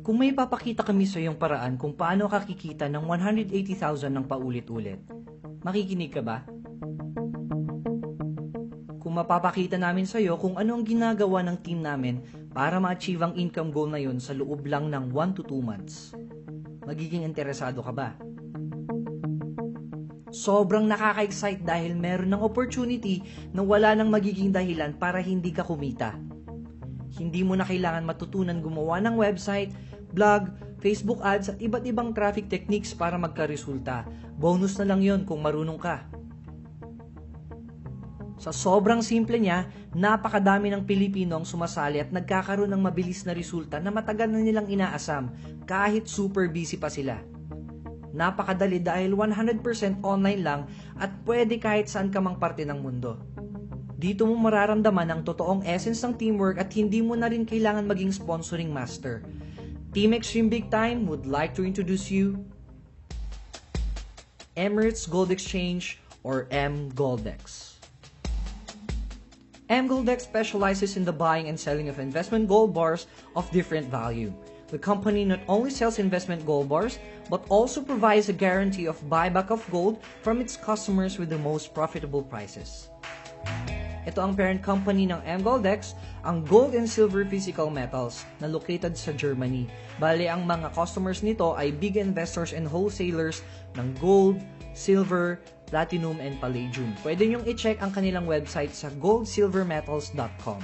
Kung may papakita kami sa iyong paraan kung paano ka kikita ng 180,000 ng paulit-ulit, makikinig ka ba? Kung mapapakita namin sa iyo kung ano ang ginagawa ng team namin para ma-achieve ang income goal na yun sa loob lang ng 1 to 2 months, magiging interesado ka ba? Sobrang nakaka-excite dahil meron ng opportunity na wala nang magiging dahilan para hindi ka kumita. Hindi mo na kailangan matutunan gumawa ng website, blog, Facebook ads at iba't ibang traffic techniques para magka-resulta. Bonus na lang yon kung marunong ka. Sa sobrang simple niya, napakadami ng Pilipino ang sumasali at nagkakaroon ng mabilis na resulta na matagal na nilang inaasam kahit super busy pa sila. Napakadali dahil 100% online lang at pwede kahit saan ka mang parte ng mundo. Dito mo mararamdaman ang totoong essence ng teamwork at hindi mo na rin kailangan maging sponsoring master. Team Extreme Big Time would like to introduce you Emirates Gold Exchange or mGoldex. mGoldex specializes in the buying and selling of investment gold bars of different value. The company not only sells investment gold bars, but also provides a guarantee of buyback of gold from its customers with the most profitable prices. Ito ang parent company ng mGoldex, ang Gold and Silver Physical Metals na located sa Germany. Bale, ang mga customers nito ay big investors and wholesalers ng gold, silver, platinum, and palladium. Pwede nyong i-check ang kanilang website sa goldsilvermetals.com.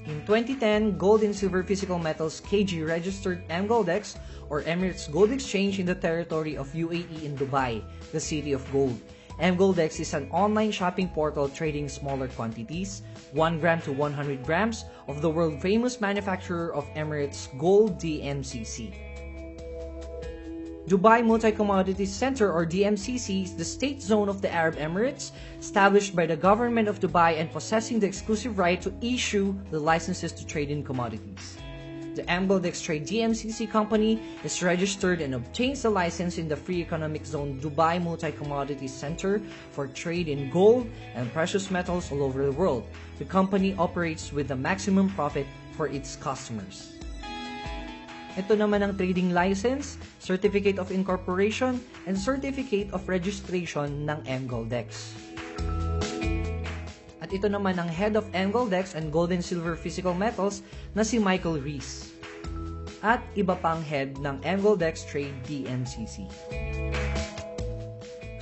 In 2010, Gold and Silver Physical Metals KG registered mGoldex or Emirates Gold Exchange in the territory of UAE in Dubai, the city of gold. mGoldex is an online shopping portal trading smaller quantities, 1 gram to 100 grams, of the world-famous manufacturer of Emirates Gold DMCC. Dubai Multi-Commodities Center or DMCC is the state zone of the Arab Emirates, established by the government of Dubai and possessing the exclusive right to issue the licenses to trade in commodities. The mGoldex Trade DMCC company is registered and obtains the license in the Free Economic Zone Dubai Multi-Commodities Center for trade in gold and precious metals all over the world. The company operates with the maximum profit for its customers. Ito naman ang trading license, certificate of incorporation, and certificate of registration ng mGoldex. At ito naman ang head of mGoldex and Gold and Silver Physical Metals na si Michael Rees. At iba pang head ng mGoldex Trade DMCC.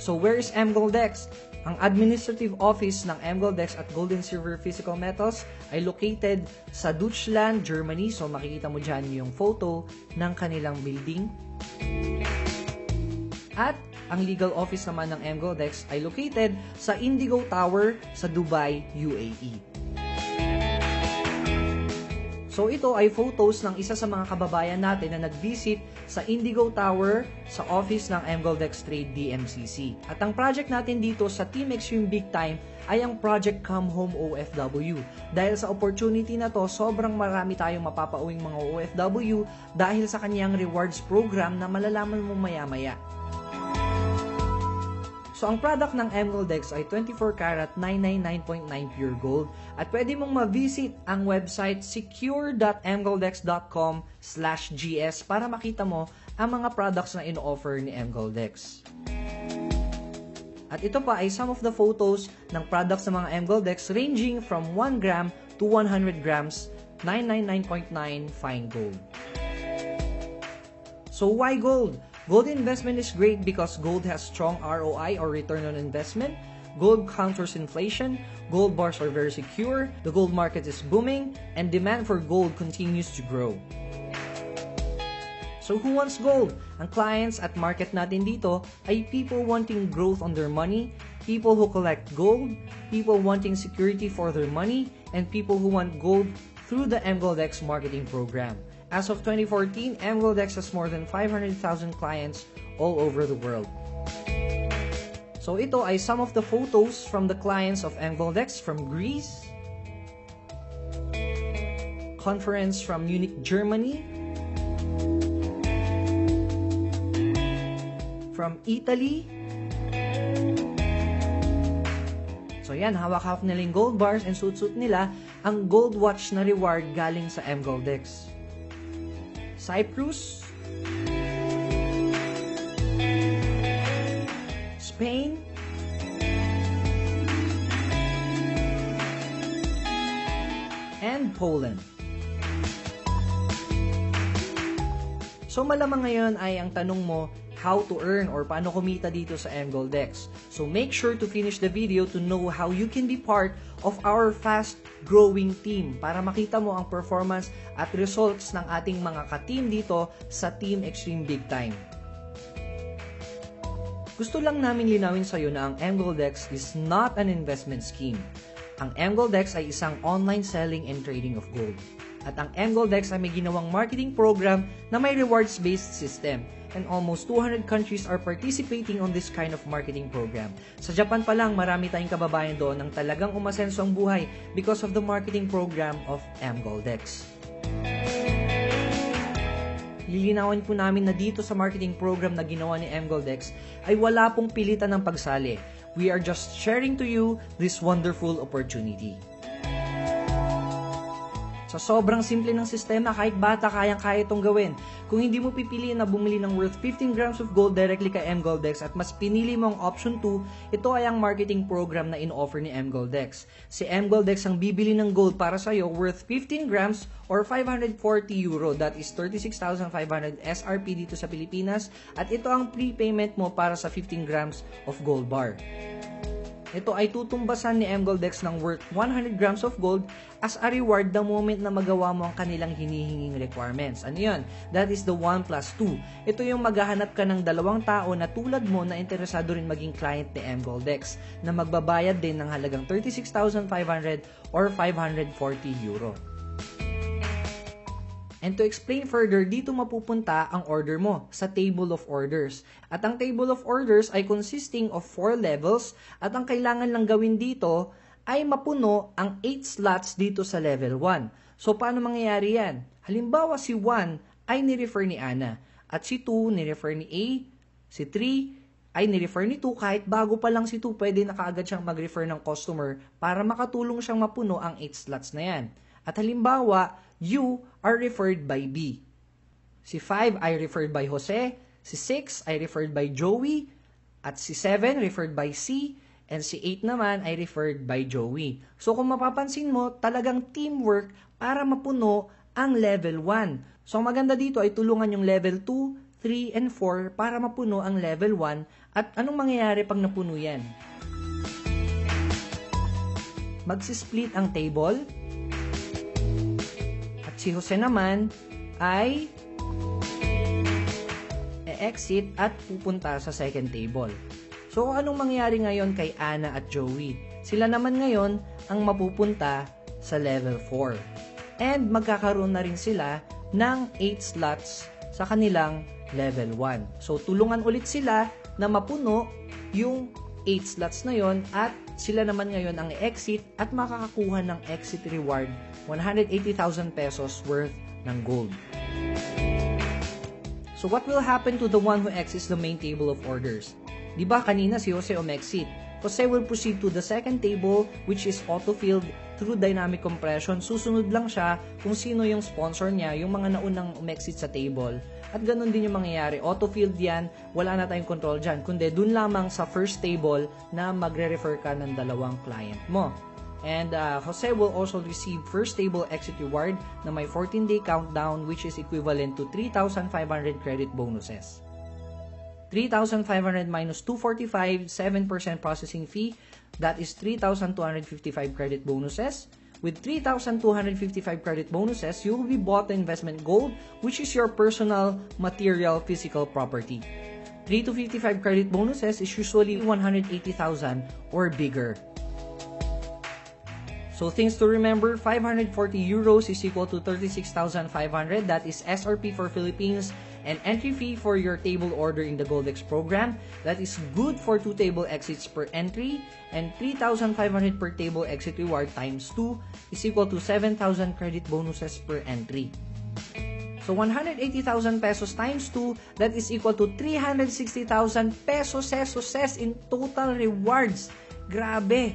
So where is mGoldex? Ang administrative office ng mGoldex at Gold and Silver Physical Metals ay located sa Deutschland, Germany. So makikita mo dyan yung photo ng kanilang building. At ang legal office naman ng mGoldex ay located sa Indigo Tower sa Dubai, UAE. So ito ay photos ng isa sa mga kababayan natin na nag-visit sa Indigo Tower sa office ng mGoldex Trade DMCC. At ang project natin dito sa Team Extreme Big Time ay ang Project Come Home OFW. Dahil sa opportunity na to, sobrang marami tayong mapapauwing mga OFW dahil sa kanyang rewards program na malalaman mo maya-maya. So, ang product ng mGoldex ay 24 karat 999.9 pure gold at pwede mong ma-visit ang website secure.mgoldex.com/gs para makita mo ang mga products na ino-offer ni mGoldex. At ito pa ay some of the photos ng products ng mga mGoldex ranging from 1 gram to 100 grams 999.9 fine gold. So, why gold? Gold investment is great because gold has strong ROI or return on investment. Gold counters inflation. Gold bars are very secure. The gold market is booming and demand for gold continues to grow. So who wants gold? Ang clients at market natin dito ay people wanting growth on their money, people who collect gold, people wanting security for their money, and people who want gold through the mGoldex marketing program. As of 2014, mGoldex has more than 500,000 clients all over the world. So ito ay some of the photos from the clients of mGoldex from Greece, conference from Munich, Germany, from Italy. So yan, hawak-hawak nila yung gold bars and suit-suit nila ang gold watch na reward galing sa mGoldex. Cyprus, Spain, and Poland. So malamang ngayon ay ang tanong mo, how to earn or paano kumita dito sa mGoldex. So make sure to finish the video to know how you can be part of our fast-growing team para makita mo ang performance at results ng ating mga ka-team dito sa Team Extreme Big Time. Gusto lang namin linawin sa iyo na ang mGoldex is not an investment scheme. Ang mGoldex ay isang online selling and trading of gold. At ang mGoldex ay may ginawang marketing program na may rewards-based system. And almost 200 countries are participating on this kind of marketing program. Sa Japan pa lang, marami tayong kababayan doon ang talagang umasenso ang buhay because of the marketing program of mGoldex. Lilinawan po namin na dito sa marketing program na ginawa ni mGoldex ay wala pong pilitan ng pagsali. We are just sharing to you this wonderful opportunity. Sa sobrang simple ng sistema, kahit bata kayang-kaya itong gawin. Kung hindi mo pipiliin na bumili ng worth 15 grams of gold directly kay mGoldex at mas pinili mo ang option 2, ito ay ang marketing program na in-offer ni mGoldex. Si mGoldex ang bibili ng gold para sa iyo worth 15 grams or 540 euro. That is 36,500 SRP dito sa Pilipinas. At ito ang prepayment mo para sa 15 grams of gold bar. Ito ay tutumbasan ni mGoldex ng worth 100 grams of gold as a reward the moment na magawa mo ang kanilang hinihinging requirements. Ano yun? That is the 1 plus 2. Ito yung maghahanap ka ng dalawang tao na tulad mo na interesado rin maging client ni mGoldex na magbabayad din ng halagang 36,500 or 540 euro. And to explain further, dito mapupunta ang order mo sa table of orders. At ang table of orders ay consisting of 4 levels at ang kailangan lang gawin dito ay mapuno ang 8 slots dito sa level 1. So paano mangyayari yan? Halimbawa si 1 ay nirefer ni Ana at si 2 nirefer ni A, si 3 ay nirefer ni 2 kahit bago pa lang si 2 pwede na kaagad siyang mag-refer ng customer para makatulong siyang mapuno ang 8 slots na yan. At halimbawa, you are referred by B. Si 5 ay referred by Jose, si 6 ay referred by Joey, at si 7 referred by C, and si 8 naman ay referred by Joey. So kung mapapansin mo, talagang teamwork para mapuno ang level 1. So ang maganda dito ay tulungan yung level 2, 3, and 4 para mapuno ang level 1. At anong mangyayari pag napuno yan? Magsisplit ang table. Si Jose naman ay exit at pupunta sa second table. So, anong mangyayari ngayon kay Ana at Joey? Sila naman ngayon ang mapupunta sa level 4. And magkakaroon na rin sila ng 8 slots sa kanilang level 1. So, tulungan ulit sila na mapuno yung 8 slots na yon at sila naman ngayon ang exit at makakakuha ng exit reward 180,000 pesos worth ng gold. So what will happen to the one who exits the main table of orders? Diba kanina si Jose umexit? Jose will proceed to the second table which is auto-filled through dynamic compression. Susunod lang siya kung sino yung sponsor niya, yung mga naunang umexit sa table. At ganun din yung mangyayari. Auto-filled yan, wala na tayong control dyan. Kundi dun lamang sa first table na magre-refer ka ng dalawang client mo. And Jose will also receive first table exit reward na may 14-day countdown which is equivalent to 3,500 credit bonuses. 3,500 minus 245, 7% processing fee, that is 3,255 credit bonuses. With 3,255 credit bonuses, you will be bought the investment gold, which is your personal material physical property. 3 to 55 credit bonuses is usually 180,000 or bigger. So things to remember, 540 euros is equal to 36,500. That is SRP for Philippines and entry fee for your table order in the Goldex program. That is good for 2 table exits per entry and 3,500 per table exit reward times 2 is equal to 7,000 credit bonuses per entry. So 180,000 pesos times 2, that is equal to 360,000 pesos in total rewards. Grabe!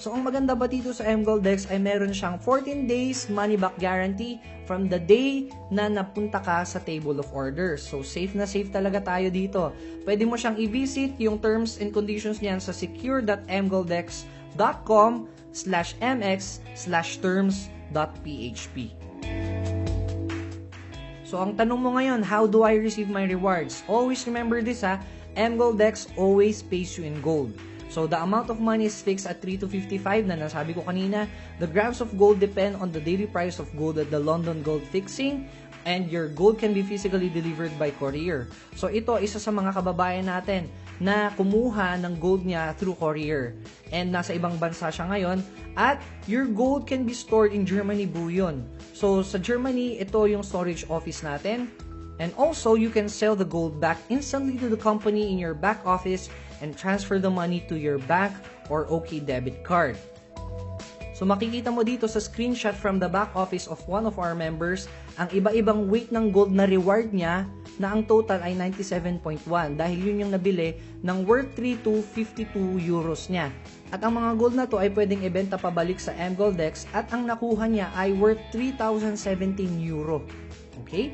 So, ang maganda ba dito sa mGoldX ay meron siyang 14 days money back guarantee from the day na napunta ka sa table of orders. So, safe na safe talaga tayo dito. Pwede mo siyang i-visit yung terms and conditions niyan sa secure.mgoldx.com/mx/terms.php. So, ang tanong mo ngayon, how do I receive my rewards? Always remember this mGoldX always pays you in gold. So, the amount of money is fixed at 3 to 55 na nasabi ko kanina. The grams of gold depend on the daily price of gold at the London Gold Fixing, and your gold can be physically delivered by courier. So, ito, isa sa mga kababayan natin na kumuha ng gold niya through courier. And nasa ibang bansa siya ngayon. At your gold can be stored in Germany bullion. So, sa Germany, ito yung storage office natin. And also, you can sell the gold back instantly to the company in your back office and transfer the money to your bank or OK debit card. So makikita mo dito sa screenshot from the back office of one of our members ang iba-ibang weight ng gold na reward niya na ang total ay 97.1 dahil yun yung nabili ng worth 3 to 52 euros niya. At ang mga gold na to ay pwedeng ibenta pabalik sa mGoldX at ang nakuha niya ay worth 3,017 euro. Okay?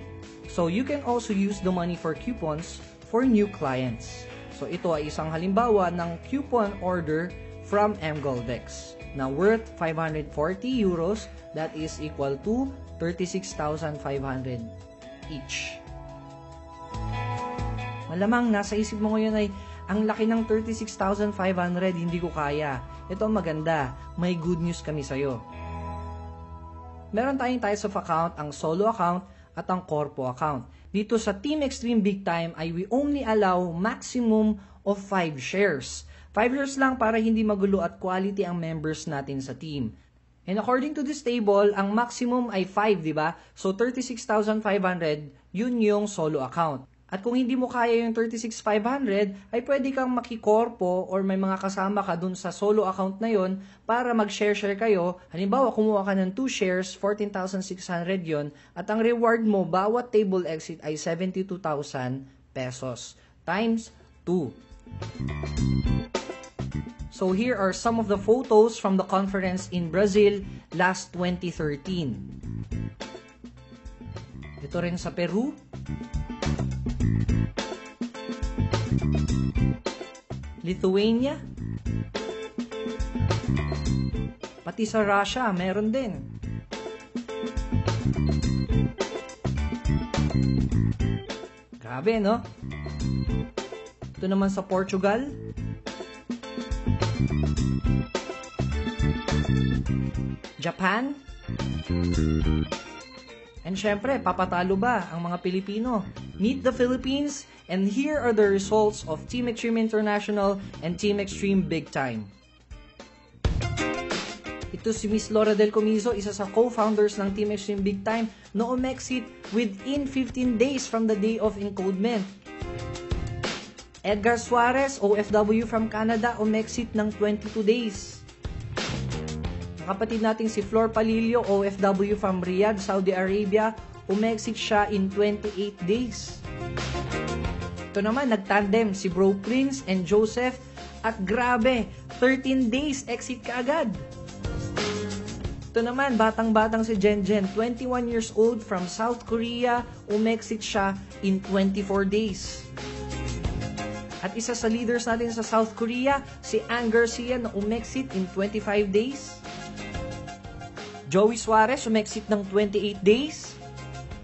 So you can also use the money for coupons for new clients. So ito ay isang halimbawa ng coupon order from mGoldX na worth 540 euros, that is equal to 36,500 each. Malamang nasa isip mo ngayon ay ang laki ng 36,500, hindi ko kaya. Ito maganda, may good news kami sa'yo. Meron tayong types of account, ang solo account at ang corpo account. Dito sa Team Extreme Big Time ay we only allow maximum of 5 shares. 5 shares lang para hindi magulo at quality ang members natin sa team. And according to this table, ang maximum ay 5, di ba? So 36,500, yun yung solo account. At kung hindi mo kaya yung 36,500, ay pwede kang makikorpo or may mga kasama ka dun sa solo account na yon para mag-share-share kayo. Halimbawa, kumuha ka ng 2 shares, 14,600 yon at ang reward mo, bawat table exit ay 72,000 pesos times 2. So here are some of the photos from the conference in Brazil last 2013. Ito rin sa Peru. Lithuania. Pati sa Russia, meron din. Grabe, no? Ito naman sa Portugal. Japan. And syempre, papatalo ba ang mga Pilipino? Meet the Philippines, and here are the results of Team Extreme International and Team Extreme Big Time. Ito si Miss Laura Del Comiso, isa sa co-founders ng Team Extreme Big Time na umexit within 15 days from the day of encodement. Edgar Suarez, OFW from Canada, umexit ng 22 days. Ang kapatid nating si Flor Palillo, OFW from Riyadh, Saudi Arabia, umexit siya in 28 days. Ito naman, nagtandem si Bro Prince and Joseph at grabe, 13 days exit kaagad. Ito naman, batang-batang si Jenjen, 21 years old from South Korea, umexit siya in 24 days. At isa sa leaders natin sa South Korea, si Ann Garcia na umexit in 25 days. Joey Suarez umexit ng 28 days.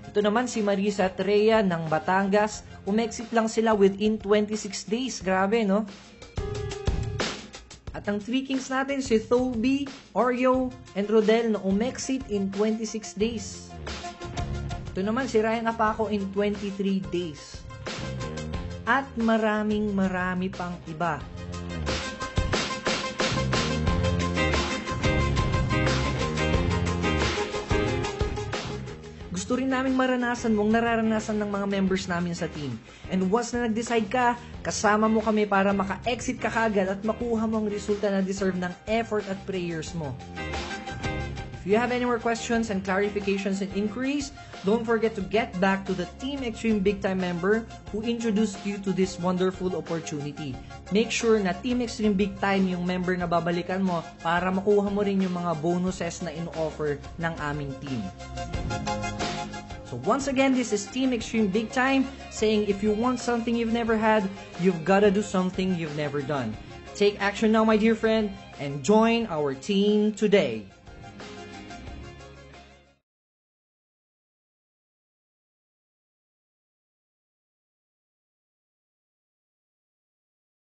Ito naman si Marisa Treya ng Batangas, umexit lang sila within 26 days. Grabe, no? At ang 3 kings natin, si Thoby, Oreo, and Rodel na umexit in 26 days. Ito naman si Ryan Apaco in 23 days. At marami pang iba. Gusto rin naming maranasan mong nararanasan ng mga members namin sa team. And once na nag-decide ka, kasama mo kami para maka-exit ka kagad at makuha mo ang resulta na deserve ng effort at prayers mo. If If you have any more questions and clarifications and inquiries, don't forget to get back to the Team Extreme Big Time member who introduced you to this wonderful opportunity. Make sure na Team Extreme Big Time yung member na babalikan mo para makuha mo rin yung mga bonuses na in-offer ng aming team. So once again, this is Team Extreme Big Time saying if you want something you've never had, you've gotta do something you've never done. Take action now, my dear friend, and join our team today.